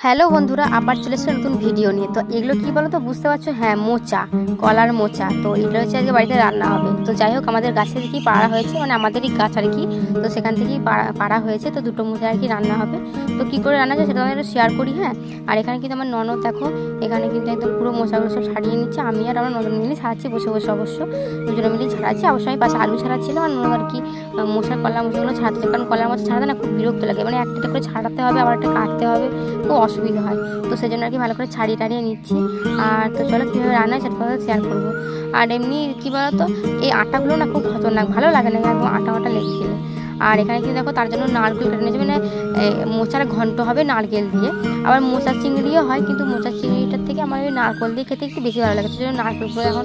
Hello বন্ধুরা, আবার চলে এসেছে নতুন ভিডিও নিয়ে। তো এগুলো কি বলো তো, বুঝতে পারছো? হ্যাঁ, মোচা, কলার মোচা। তো এগুলো হচ্ছে আজকে বাড়িতে রান্না হবে। তো যাই হোক, আমাদের গাছে কি পাড়া হয়েছে, মানে আমাদেরই গাছ আর কি। তো সেখান থেকেই পাড়া হয়েছে। তো দুটো মোচা আর কি রান্না হবে। তো কী করে রান্না হয় সেটা আমি একটু শেয়ার করি। হ্যাঁ, আর এখানে কিন্তু আমার ননদ দেখো, এখানে কিন্তু একদম পুরো মোচাগুলো সব ছাড়িয়ে নিচ্ছে। আমি আর আমার ননদ মিলে ছাড়াচ্ছি, বসে বসে অবশ্য দুজনে মিলেই ছাড়াচ্ছি। অবশ্যই আমি পাশে আলু ছাড়াচ্ছিলাম, আর ননদ আর কি মোচার কলা মোচাগুলো ছাড়াতে, কারণ কলার মোচা ছাড়াতে না খুব বিরক্ত লাগে, মানে একটা করে ছাড়াতে হবে, আবার একটা কাটতে হবে, খুব অসুবিধা হয়। তো সেই জন্য আর কি ভালো করে ছাড়িয়ে টাড়িয়ে নিচ্ছি। আর তো চলো কীভাবে রান্না হয় সেটা কথা শেয়ার করবো। আর এমনি কী বলতো, এই আটাগুলো না খুব খতরনাক, ভালো লাগে না একদম আটা লেগে গেলে। আর এখানে কিন্তু দেখো, তার জন্য নারকেল কেটে নিয়েছে, মানে মোচার ঘন্ট হবে নারকেল দিয়ে। আবার মোচা চিংড়িও হয়, কিন্তু মোচা চিংড়িটার থেকে আমার ওই নারকেল দিয়ে খেতে একটু বেশি ভালো লাগে। সেই জন্য নারকেলগুলো এখন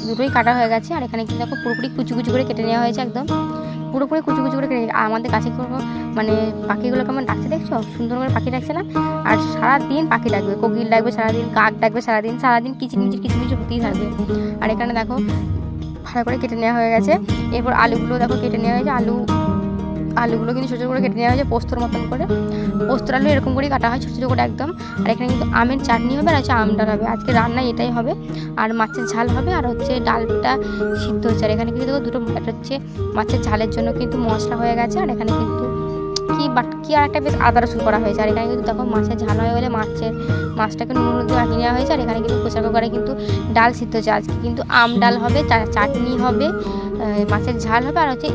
দুটোই কাটা হয়ে গেছে। আর এখানে কিন্তু দেখো পুরোপুরি কুচি কুচি করে কেটে নেওয়া হয়েছে, একদম পুরোপুরি কুচি কুচি করে কেটে। আর আমাদের গাছে মানে পাখিগুলো কেমন ডাকছে দেখছো, সুন্দর করে পাখি ডাকছে না? আর সারাদিন পাখি ডাকবে, কোকিল ডাকবে সারাদিন, কাক ডাকবে সারাদিন কিচিরমিচির হতেই থাকবে। আর এখানে দেখো ভালো করে কেটে নেওয়া হয়ে গেছে। এরপর আলুগুলো দেখো কেটে নেওয়া হয়েছে। আলুগুলো কিন্তু ছোটো ছোটো করে কেটে নেওয়া হয়েছে, পোস্তর মতন করে। পোস্তর আলু এরকম করেই কাটা হয়, ছোটো ছোটো করে একদম। আর এখানে কিন্তু আমের চাটনি হবে, আর হচ্ছে আম ডাল হবে। আজকে রান্নায় এটাই হবে। আর মাছের ঝাল হবে, আর হচ্ছে ডালটা সিদ্ধ হচ্ছে। আর এখানে কিন্তু দেখো দুটো, একটা হচ্ছে মাছের ঝালের জন্য কিন্তু মশলা হয়ে গেছে। আর এখানে কিন্তু কি আর একটা বেশ আদা রসুন করা হয়েছে। আর এখানে কিন্তু দেখো মাছের ঝাল হয়ে গেলে মাছটাকে নুন দিয়ে মাখিয়ে নেওয়া হয়েছে। আর এখানে কিন্তু প্রেসার কুকারে কিন্তু ডাল সিদ্ধ হচ্ছে। আজকে কিন্তু আম ডাল হবে, চাটনি হবে, মাছের ঝাল হবে, আর হচ্ছে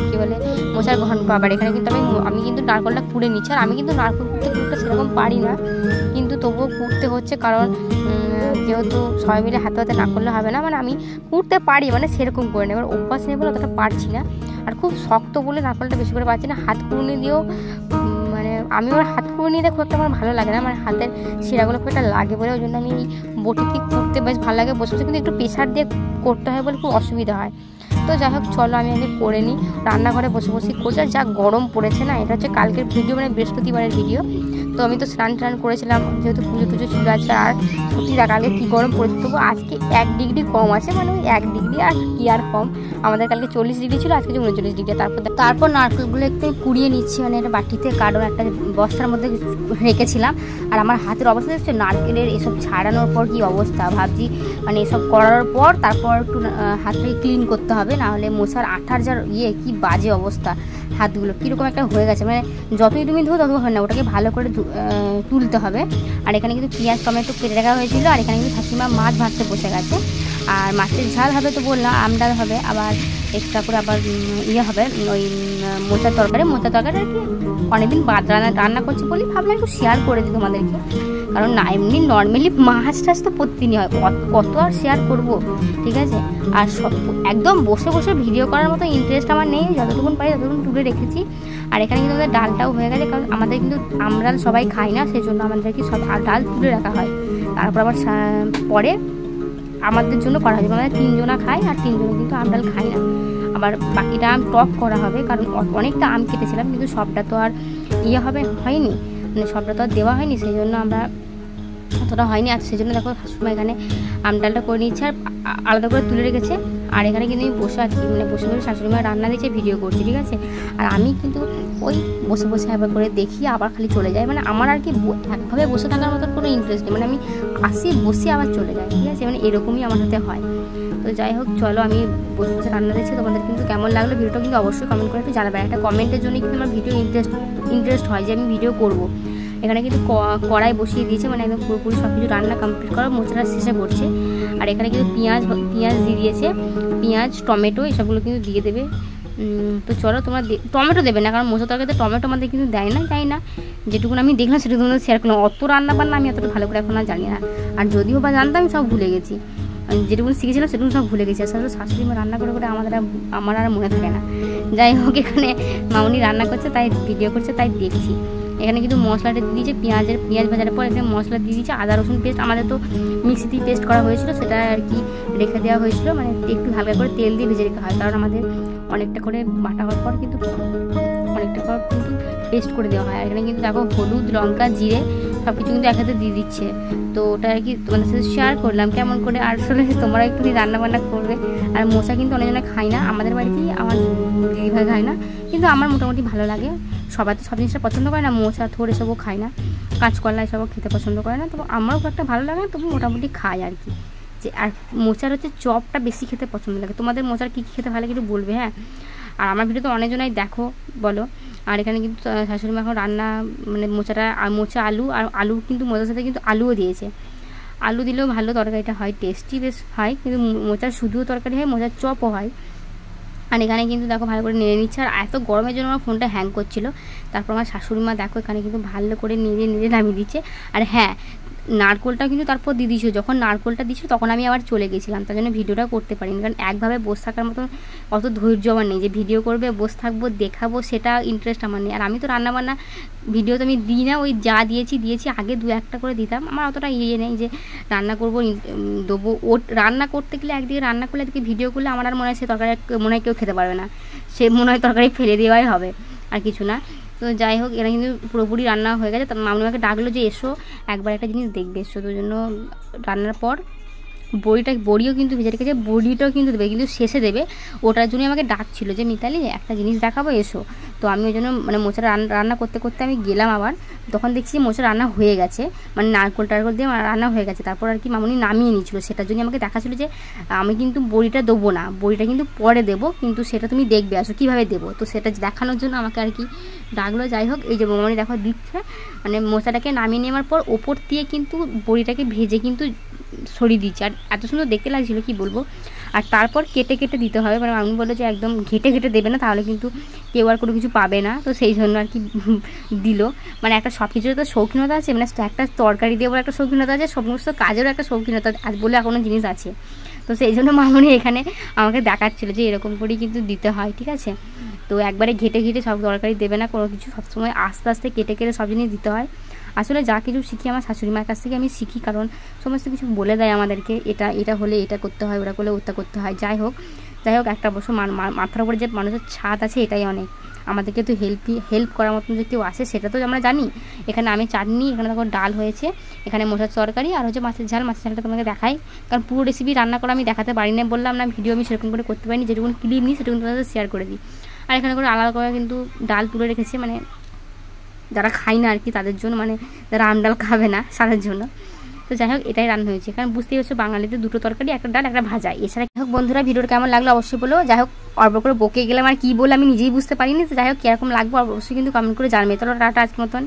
কী বলে মোচার ঘন্ট। আবার এখানে কিন্তু আমি কিন্তু নারকেলটা কুড়ে নিচ্ছি। আর আমি কিন্তু নারকেল কুড়তে সেরকম পারি না, কিন্তু তবুও কুড়তে হচ্ছে, কারণ যেহেতু সবাই মিলে হাতে হাতে না করলে হবে না। মানে আমি কুড়তে পারি, মানে সেরকম করে নেই, এবার অভ্যাস নেই বলে অতটা পারছি না। আর খুব শক্ত বলে নারকেলটা বেশি করে পাচ্ছি না। হাত কুড়ুনি দিয়েও, মানে আমি ওর হাত কুড়ুনি দিয়ে খুব একটা আমার ভালো লাগে না, মানে হাতের শিরাগুলো খুব একটা লাগে বলে, ওই জন্য আমি এই বটিতে কুড়তে বেশ ভালো লাগে বসে বসে, কিন্তু একটু প্রেশার দিয়ে করতে হয় বলে খুব অসুবিধা হয়। তো যাই হোক, চলো আমি আগে করে নিই। রান্নাঘরে বসে বসে করছি। আর যা গরম পড়েছে না, এটা হচ্ছে কালকের ভিডিও, মানে বৃহস্পতিবারের ভিডিও। তো আমি তো স্নান করেছিলাম, যেহেতু পুজো টুজো ছিল আজকে। আর সত্যি দেখা কালকে কী গরম পড়েছে, তবু আজকে 1 ডিগ্রি কম আছে, মানে ওই 1 ডিগ্রি আর কি আর কম। আমাদের কালকে 40 ডিগ্রি ছিল, আজকে 39 ডিগ্রি। তারপর নারকেলগুলো একটু কুড়িয়ে নিচ্ছি, মানে এটা বাটিতে, কারণ একটা বস্তার মধ্যে রেখেছিলাম। আর আমার হাতের অবস্থা দেখছো, নারকেলের এসব ছাড়ানোর পর কি অবস্থা, ভাবছি মানে এসব করার পর তারপর একটু হাতটাকে ক্লিন করতে হবে, নাহলে মোছার আঠার যার কি বাজে অবস্থা, হাতগুলো কীরকম একটা হয়ে গেছে। মানে যতই তুমি ধো তত হয় না, ওটাকে ভালো করে তুলতে হবে। আর এখানে কিন্তু পেঁয়াজ টমেটো কেটে রাখা হয়েছিল। আর এখানে কিন্তু শাশুড়িমা মাছ ভাজতে বসে গেছে। আর মাছের ঝাল হবে, তো বললাম আম ডাল হবে, আবার এক্সট্রা করে আবার হবে ওই মোচার তরকারি আর কি অনেকদিন বাদ রান্না করছি বলি ভাবলাম একটু শেয়ার করে দিই তোমাদেরকে, কারণ না এমনি নর্মালি মাছ টাছ তো প্রতিদিনই হয়, কত আর শেয়ার করব, ঠিক আছে। আর একদম বসে বসে ভিডিও করার মতো ইন্টারেস্ট আমার নেই, যতটুকুন পারি ততটুকুন তুলে রেখেছি। আর এখানে কিন্তু আমাদের ডালটাও হয়ে গেছে, কারণ আমাদের কিন্তু আমরা সবাই খাই না, সেই জন্য আমাদের কি সব ডাল তুলে রাখা হয়। তারপর আবার পরে আমাদের জন্য করা হয়, আমাদের 3 জনা খাই, আর 3 জনে কিন্তু আম ডাল খাই না। আবার বাকিটা আম টক করা হবে, কারণ অনেকটা আম কেটেছিলাম, কিন্তু সবটা তো আর হয়নি, মানে সবটা তো আর দেওয়া হয়নি, সেই জন্য আমরা অতটা হয়নি। আর সেই জন্য দেখো শাশুড়িমা এখানে আম ডালটা করে নিচ্ছে, আর আলাদা করে তুলে রেখেছে। আর এখানে কিন্তু আমি বসে আছি, মানে বসে বসে শাশুড়িমা রান্না দিচ্ছে, ভিডিও করছি, ঠিক আছে। আর আমি কিন্তু ওই বসে বসে একবার করে দেখি, আবার খালি চলে যাই, মানে আমার আর কি একভাবে বসে থাকার মতো কোনো ইন্টারেস্ট নেই, মানে আমি আসি বসে আবার চলে যাই, ঠিক আছে, মানে এরকমই আমার সাথে হয়। তো যাই হোক, চলো আমি বসে বসে রান্না দিচ্ছি। তোমাদের কিন্তু কেমন লাগলো ভিডিওটা কিন্তু অবশ্যই কমেন্ট করে একটু জানাবে। একটা কমেন্টের জন্য কিন্তু আমার ভিডিও ইন্টারেস্ট হয় যে আমি ভিডিও করব। এখানে কিন্তু কড়াই বসিয়ে দিয়েছে, মানে একদম পুরোপুরি সব কিছু রান্না কমপ্লিট করা, মোচাটা শেষে করছে। আর এখানে কিন্তু পেঁয়াজ দিয়ে দিয়েছে, পেঁয়াজ টমেটো এসবগুলো কিন্তু দিয়ে দেবে। তো চলো, তোমরা টমেটো দেবে না, কারণ মোচা তরকারিতে টমেটো আমাদের কিন্তু দেয় না, তাই না, যেটুকুন আমি দেখলাম সেটুকু তোমাদের শেয়ার করলাম। অত রান্না বান্না আমি অতটা ভালো করে এখন আর জানি না, আর যদিও বা জানতাম আমি সব ভুলে গেছি, যেটুকু শিখেছিলাম সেটুকু সব ভুলে গেছি। আসলে শাশুড়ি মা রান্না করে আমার আর মনে থাকে না। যাই হোক, এখানে মামনি রান্না করছে, তাই ভিডিও করছে, তাই দেখছি। এখানে কিন্তু মশলাটা দিয়ে দিয়েছে, পেঁয়াজ ভাজার পর এখানে মশলা দিয়ে দিয়েছে, আদা রসুন পেস্ট, আমাদের তো মিক্সিতেই পেস্ট করা হয়েছিল, সেটা আর কি রেখে দেওয়া হয়েছিল, মানে একটু হালকা করে তেল দিয়ে ভেজে রেখে হয়, কারণ আমাদের অনেকটা করে বাটা হওয়ার পর কিন্তু পেস্ট করে দেওয়া হয়। আর এখানে কিন্তু দেখো হলুদ লঙ্কা জিরে সব কিছু কিন্তু একসাথে দিয়ে দিচ্ছে। তো ওটা আর কি তোমাদের সাথে শেয়ার করলাম কেমন করে। আর আসলে তোমরা একটু রান্নাবান্না করবে। আর মোচা কিন্তু অনেকজনে খায় না, আমাদের বাড়িতেই আমার দিদিভাই খায় না, কিন্তু আমার মোটামুটি ভালো লাগে। সবাই তো সব জিনিসটা পছন্দ করে না, মোচা থোড় এসবও খায় না, কাঁচকলা এসবও খেতে পছন্দ করে না, তবু আমারও খুব একটা ভালো লাগে না, তবু মোটামুটি খায় আর কি। যে আর মোচার হচ্ছে চপটা বেশি খেতে পছন্দ লাগে। তোমাদের মোচার কী কী খেতে ভালো লাগে একটু বলবে, হ্যাঁ। আর আমার ভিডিও তো অনেকজনাই দেখো বলো। আর এখানে কিন্তু শাশুড়ি মা এখন রান্না মানে মোচা আলু, আর আলু কিন্তু মোচার সাথে কিন্তু আলুও দিয়েছে। আলু দিলেও ভালো তরকারিটা হয়, টেস্টি বেশ হয়, কিন্তু মোচার শুধুও তরকারি হয়, মোচার চপও হয়। আর এখানে কিন্তু দেখো ভালো করে নেড়ে নিচ্ছে। আর এত গরমের জন্য আমার ফোনটা হ্যাং করছিল। তারপর আমার শাশুড়ি মা দেখো এখানে কিন্তু ভালো করে নেড়ে নামিয়ে দিচ্ছে। আর হ্যাঁ, নারকোলটা কিন্তু তারপর দিয়ে দিয়েছিল। যখন নারকোলটা দিয়েছিল তখন আমি আবার চলে গেছিলাম, তার জন্য ভিডিওটা করতে পারিনি। কারণ একভাবে বসে থাকার মতন অত ধৈর্য আমার নেই যে ভিডিও করবে, বসে থাকবো, দেখাবো, সেটা ইন্টারেস্ট আমার নেই। আর আমি তো রান্নাবান্না ভিডিও তো আমি দিই না, ওই যা দিয়েছি আগে 2-1টা করে দিতাম। আমার অতটা ইয়ে নেই যে রান্না করবো দেবো। ও রান্না করতে গেলে একদিকে রান্না করলে একদিকে ভিডিও করলে আমার আর মনে হয় সে তরকারি মনে হয় কেউ খেতে পারবে না, সে মনে হয় তরকারি ফেলে দেওয়াই হবে, আর কিছু না। তো যাই হোক, এরা কিন্তু পুরোপুরি রান্না হয়ে গেছে। মামনিমাকে ডাকলো যে এসো একবার একটা জিনিস দেখবে, এসো। তো জন্য রান্নার পর বড়িও কিন্তু ভেজে রেখেছে, বড়িটাও কিন্তু দেবে, কিন্তু শেষে দেবে। ওটার জন্যই আমাকে ডাকছিল যে মিতালি একটা জিনিস দেখাবো, এসো। তো আমি ওই জন্য মানে মোচা রান্না করতে করতে আমি গেলাম আবার। তখন দেখছি মোচা রান্না হয়ে গেছে, মানে নারকোল দিয়ে রান্না হয়ে গেছে। তারপর আর কি মামনি নামিয়ে নিয়েছিল, সেটার জন্য আমাকে দেখাচ্ছিল যে আমি কিন্তু বড়িটা দেবো না, বড়িটা কিন্তু পরে দেবো, কিন্তু সেটা তুমি দেখবে আসো কীভাবে দেবো। তো সেটা দেখানোর জন্য আমাকে আর কি ডাকলো। যাই হোক, এই যে মামনি দেখো দিচ্ছে, মানে মোচাটাকে নামিয়ে নেওয়ার পর ওপর দিয়ে কিন্তু বড়িটাকে ভেজে কিন্তু সরিয়ে দিচ্ছে। আর এত সুন্দর দেখতে লাগছিলো কি বলবো। আর তারপর কেটে দিতে হবে, মানে আমি বললো যে একদম ঘেটে দেবে না, তাহলে কিন্তু কেউ আর কোনো কিছু পাবে না। তো সেই জন্য আর কি দিল। মানে একটা সব কিছুর তো শৌখিনতা আছে, মানে একটা তরকারি দিয়ে বলে একটা শৌখিনতা আছে, সমস্ত কাজেরও একটা শৌখিনতা বলে এখনও জিনিস আছে। তো সেই জন্য মামনি এখানে আমাকে দেখাচ্ছিলো যে এরকম করেই কিন্তু দিতে হয়, ঠিক আছে। তো একবারে ঘেটে সব তরকারি দেবে না, কোনো কিছু সবসময় আস্তে আস্তে কেটে সব জিনিস দিতে হয়। আসলে যা কিছু শিখি আমার শাশুড়ি মায়ের কাছ থেকে আমি শিখি, কারণ সমস্ত কিছু বলে দেয় আমাদেরকে, এটা হলে এটা করতে হয়, ওটা করলে ওটা করতে হয়। যাই হোক একটা অবশ্য মাথার উপরে যে মানুষের ছাদ আছে এটাই অনেক। আমাদেরকে তো হেল্প করার মতন যে কেউ আসে সেটা তো আমরা জানি। এখানে আমি চাটনি, এখানে দেখো ডাল হয়েছে, এখানে মোচার তরকারি, আর হচ্ছে মাছের ঝালটা তোমাকে দেখাই, কারণ পুরো রেসিপি রান্না করা আমি দেখাতে পারি না, বললাম না ভিডিও আমি সেরকম করে করতে পারিনি, যেটুকু ক্লিপ নিই সেটুকু তোমাদের শেয়ার করে দিই। আর এখানে করে আলাদা করে কিন্তু ডাল তুলে রেখেছে, মানে যারা খায় না আর কি তাদের জন্য, মানে যারা আমডাল খাবে না তাদের জন্য। তো যাই হোক, এটাই রান্না হয়েছে, কারণ বুঝতেই পারছো বাঙালিতে 2টো তরকারি, একটা ডাল একটা ভাজা। এছাড়া যাই হোক বন্ধুরা, ভিডিওটা কেমন লাগলো অবশ্যই বলো। যাই হোক, অল্প করে বকে গেলাম, আর কি বলে আমি নিজেই বুঝতে পারিনি। তো যাই হোক, কীরকম লাগবো অবশ্যই কিন্তু কমেন্ট করে জানবে। তাহলে টাটা আজকের মতন।